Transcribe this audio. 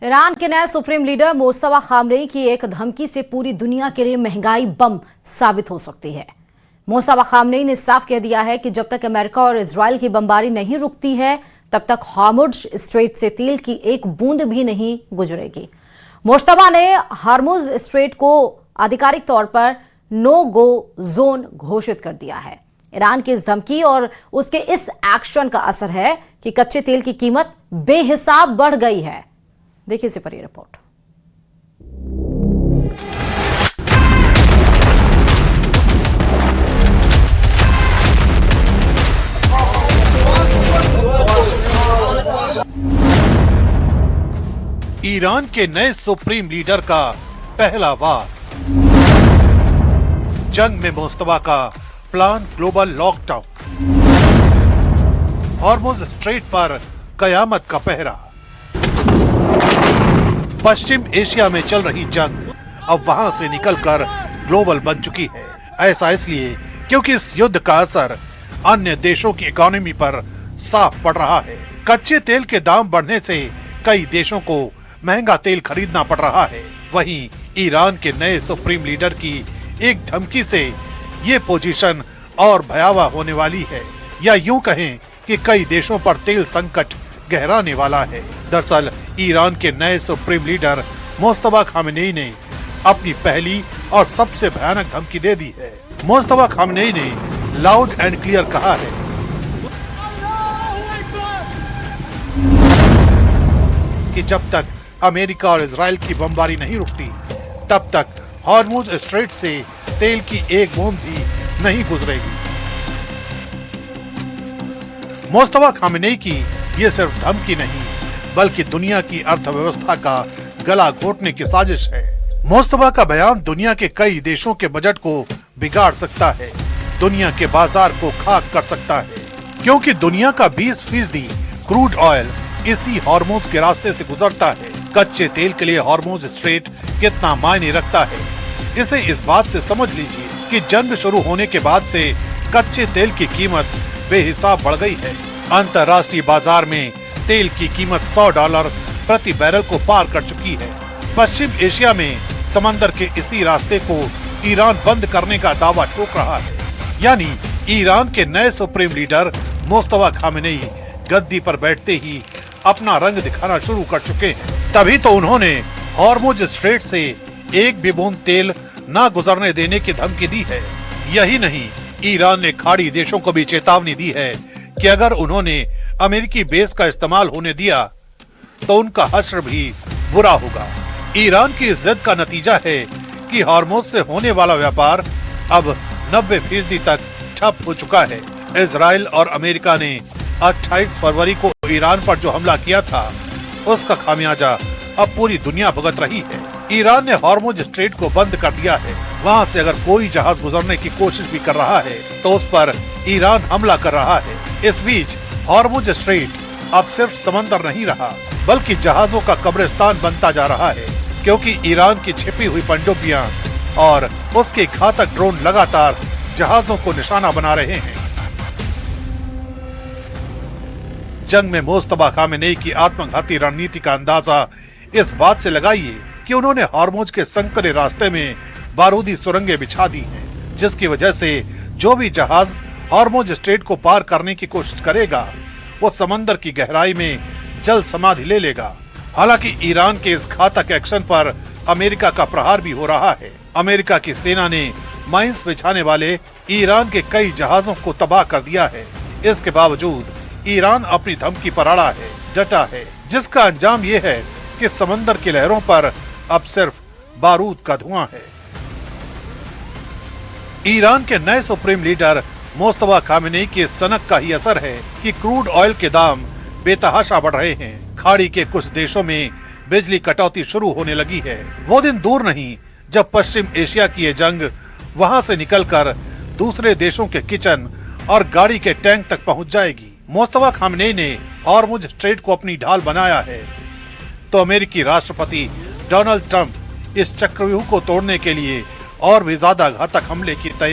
Iran के नए supreme leader Mustafa Khamenei की एक धमकी से पूरी दुनिया के लिए महंगाई बम साबित हो सकती है। मुस्तफा खामनेई ने साफ कह दिया है कि जब तक अमेरिका और इजराइल की बमबारी नहीं रुकती है तब तक हॉर्मुज स्ट्रेट से तेल की एक बूंद भी नहीं गुजरेगी। मुस्तफा ने हॉर्मुज स्ट्रेट को आधिकारिक तौर पर नो गो जोन घोषित कर दिया है। ईरान की इस धमकी और उसके इस एक्शन का असर है कि कच्चे तेल की कीमत बेहिसाब बढ़ गई है। देखिए इस पर यह रिपोर्ट। ईरान के नए सुप्रीम लीडर का पहला वार, जंग में मुस्तफा का plan global lockdown, Hormuz strait पर कयामत का पहरा। पश्चिम एशिया में चल रही जंग अब वहां से निकलकर ग्लोबल बन चुकी है। ऐसा इसलिए क्योंकि इस युद्ध का असर अन्य देशों की इकोनॉमी पर साफ पड़ रहा है। कच्चे तेल के दाम बढ़ने से कई देशों को महंगा तेल खरीदना पड़ रहा है। वहीं ईरान के नए सुप्रीम लीडर की एक धमकी से ये पोजीशन और भयावह होने वाली है, या यूं कहें कि कई देशों पर तेल संकट गहराने वाला है। दरअसल ईरान के नए सुप्रीम लीडर मुस्तफा खामेनेई ने अपनी पहली और सबसे भयानक धमकी दे दी है। मुस्तफा खामेनेई ने लाउड एंड क्लियर कहा है कि जब तक अमेरिका और इजराइल की बमबारी नहीं रुकती तब तक हॉर्मुज स्ट्रेट से तेल की एक बूंद भी नहीं गुजरेगी। मुस्तफा खामेनेई की ये सिर्फ धमकी नहीं बल्कि दुनिया की अर्थव्यवस्था का गला घोटने की साजिश है। मुस्तफा का बयान दुनिया के कई देशों के बजट को बिगाड़ सकता है, दुनिया के बाजार को खाक कर सकता है, क्योंकि दुनिया का 20% क्रूड ऑयल इसी हॉर्मुज के रास्ते से गुजरता है। कच्चे तेल के लिए हॉर्मुज स्ट्रेट कितना मायने रखता है, इसे इस बात से समझ लीजिए कि जंग शुरू होने के बाद से कच्चे तेल की कीमत बेहिसाब बढ़ गई है। अंतर्राष्ट्रीय बाजार में तेल की कीमत $100 प्रति बैरल को पार कर चुकी है। पश्चिम एशिया में समंदर के इसी रास्ते को ईरान बंद करने का दावा ठोक रहा है। यानी ईरान के नए सुप्रीम लीडर मुस्तफा खामेनेई गद्दी पर बैठते ही अपना रंग दिखाना शुरू कर चुके हैं। तभी तो उन्होंने हॉर्मुज स्ट्रेट से एक भी बूंद तेल न गुजरने देने की धमकी दी है। यही नहीं, ईरान ने खाड़ी देशों को भी चेतावनी दी है कि अगर उन्होंने अमेरिकी बेस का इस्तेमाल होने दिया तो उनका हश्र भी बुरा होगा। ईरान की इस जिद का नतीजा है कि हॉर्मुज से होने वाला व्यापार अब 90% तक ठप हो चुका है। इजराइल और अमेरिका ने 28 फरवरी को ईरान पर जो हमला किया था उसका खामियाजा अब पूरी दुनिया भुगत रही है। ईरान ने हॉर्मुज स्ट्रेट को बंद कर दिया है। वहां से अगर कोई जहाज गुजरने की कोशिश भी कर रहा है तो उस पर ईरान हमला कर रहा है। इस बीच हॉर्मुज स्ट्रेट अब सिर्फ समंदर नहीं रहा बल्कि जहाजों का कब्रिस्तान बनता जा रहा है, क्योंकि ईरान की छिपी हुई पनडुब्बियां और उसके घातक ड्रोन लगातार जहाजों को निशाना बना रहे हैं। जंग में मुस्तफा खामेनेई की आत्मघाती रणनीति का अंदाजा इस बात से लगाइए कि उन्होंने हॉर्मुज के संकरे रास्ते में बारूदी सुरंगें बिछा दी हैं, जिसकी वजह से जो भी जहाज हॉर्मुज स्ट्रेट को पार करने की कोशिश करेगा वो समंदर की गहराई में जल समाधि ले लेगा। हालांकि ईरान के इस घातक एक्शन पर अमेरिका का प्रहार भी हो रहा है। अमेरिका की सेना ने माइंस बिछाने वाले ईरान के कई जहाजों को तबाह कर दिया है। इसके बावजूद ईरान अपनी धमकी पर अड़ा है, डटा है, जिसका अंजाम ये है कि समंदर की लहरों पर अब सिर्फ बारूद का धुआं है। ईरान के नए सुप्रीम लीडर मुस्तफा खामेनेई के सनक का ही असर है कि क्रूड ऑयल के दाम बेतहाशा बढ़ रहे हैं। खाड़ी के कुछ देशों में बिजली कटौती शुरू होने लगी है। वो दिन दूर नहीं जब पश्चिम एशिया की ये जंग वहां से निकलकर दूसरे देशों के किचन और गाड़ी के टैंक तक पहुंच जाएगी। मुस्तफा खामेनेई ने हॉर्मुज स्ट्रेट को अपनी ढाल बनाया है तो अमेरिकी राष्ट्रपति डोनाल्ड ट्रंप इस चक्रव्यूह को तोड़ने के लिए और भी ज्यादा घातक हमले की तैयारी